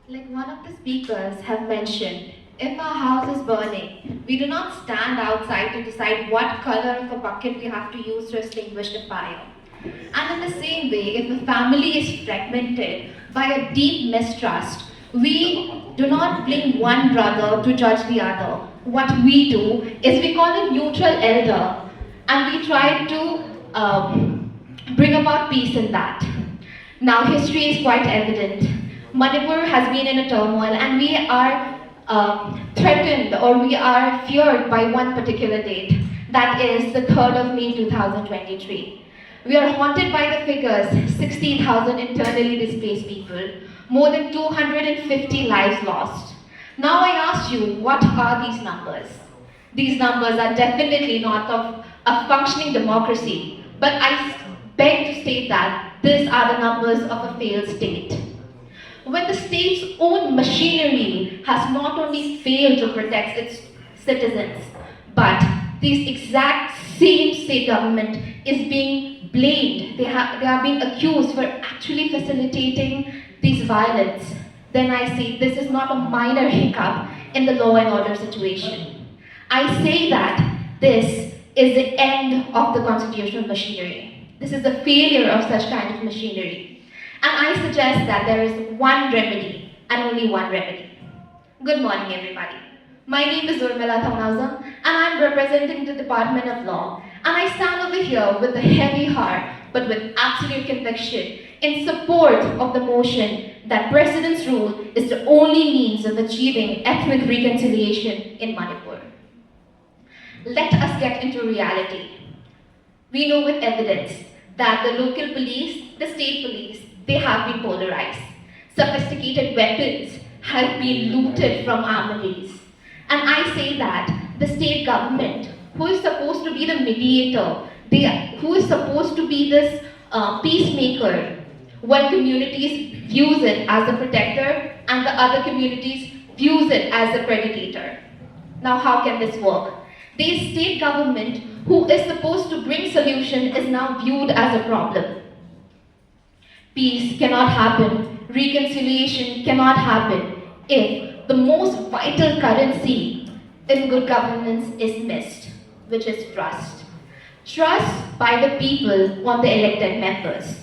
Like one of the speakers have mentioned, if our house is burning, we do not stand outside to decide what color of a bucket we have to use to extinguish the fire. And in the same way, if a family is fragmented by a deep mistrust, we do not blame one brother to judge the other. What we do is we call a neutral elder and we try to bring about peace in that. Now, history is quite evident. Manipur has been in a turmoil, and we are threatened or we are feared by one particular date. That is the 3rd of May 2023. We are haunted by the figures 60,000 internally displaced people, more than 250 lives lost. Now, I ask you, what are these numbers? These numbers are definitely not of a functioning democracy, but I beg to state that these are the numbers of a failed state. When the state's own machinery has not only failed to protect its citizens, but this exact same state government is being blamed, they are being accused for actually facilitating these violence, then I say this is not a minor hiccup in the law and order situation. I say that this is the end of the constitutional machinery. This is the failure of such kind of machinery. And I suggest that there is one remedy, and only one remedy. Good morning, everybody. My name is Urmila Thamnauzam, and I'm representing the Department of Law. And I stand over here with a heavy heart, but with absolute conviction, in support of the motion that President's rule is the only means of achieving ethnic reconciliation in Manipur. Let us get into reality. We know with evidence that the local police, the state police, they have been polarized. Sophisticated weapons have been looted from armories. And I say that the state government, who is supposed to be the mediator, who is supposed to be this peacemaker, one community views it as a protector and the other communities views it as a predator. Now how can this work? The state government, who is supposed to bring solution, is now viewed as a problem. Peace cannot happen, reconciliation cannot happen if the most vital currency in good governance is missed, which is trust. Trust by the people on the elected members.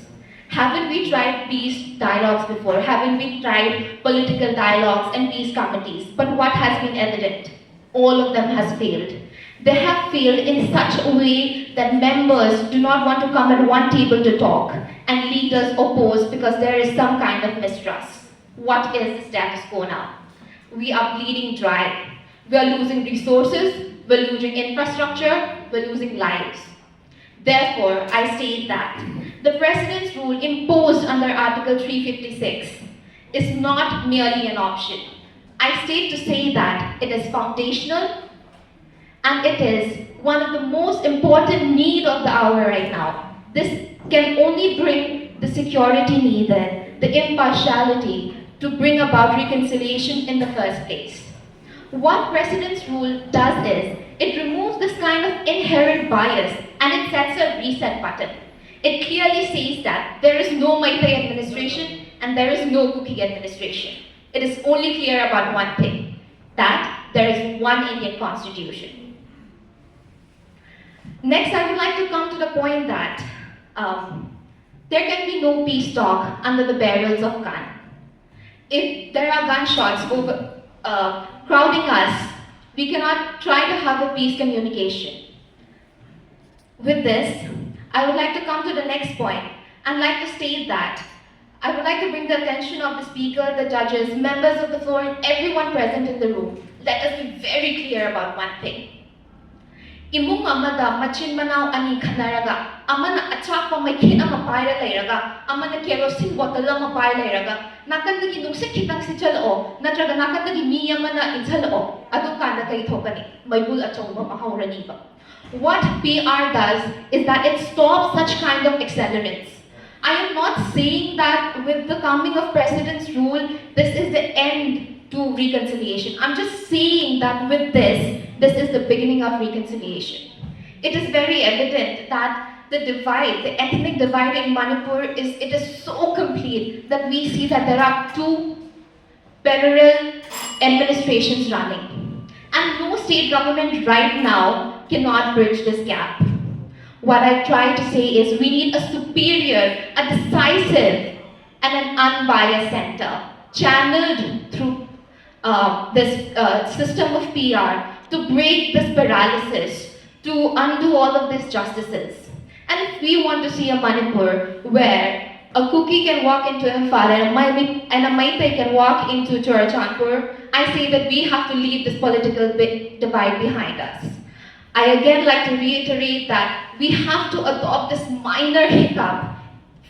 Haven't we tried peace dialogues before? Haven't we tried political dialogues and peace committees? But what has been evident? All of them has failed. They have failed in such a way that members do not want to come at one table to talk, and leaders oppose because there is some kind of mistrust. What is the status quo now? We are bleeding dry. We are losing resources, we're losing infrastructure, we're losing lives. Therefore, I state that the President's rule imposed under Article 356 is not merely an option. I state to say that it is foundational, and it is one of the most important need of the hour right now. This can only bring the security needed, the impartiality to bring about reconciliation in the first place. What President's rule does is, it removes this kind of inherent bias and it sets a reset button. It clearly says that there is no Maitai administration and there is no Kuki administration. It is only clear about one thing, that there is one Indian constitution. Next, I would like to come to the point that there can be no peace talk under the barrels of gun. If there are gunshots over, crowding us, we cannot try to have a peace communication. With this, I would like to come to the next point and like to state that I would like to bring the attention of the speaker, the judges, members of the floor, and everyone present in the room. Let us be very clear about one thing. Imung amada machin manaw ani khanaraga, amana achapa maikhin ama paira leiraga, amana kerosene bottle ama paira leiraga, nakandagi nungsit kitang sichalo, natraga nakandagi mi amana inchalo, adu kanda kai thokani, maibul achongba mahawrani ba. What PR does is that it stops such kind of accelerants. I am not saying that with the coming of President's rule, this is the end to reconciliation. I'm just saying that with this is the beginning of reconciliation. It is very evident that the divide, the ethnic divide in Manipur, it is so complete that we see that there are two parallel administrations running. And no state government right now cannot bridge this gap. What I try to say is we need a superior, a decisive, and an unbiased center, channeled through this system of PR to break this paralysis, to undo all of these justices. And if we want to see a Manipur where a Kuki can walk into Imphal and a Maitai can walk into Churachandpur, I say that we have to leave this political divide behind us. I again like to reiterate that we have to adopt this minor hiccup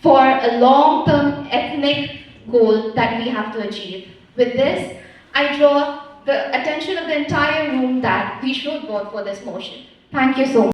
for a long-term ethnic goal that we have to achieve. With this, I draw the attention of the entire room that we should vote for this motion. Thank you so much.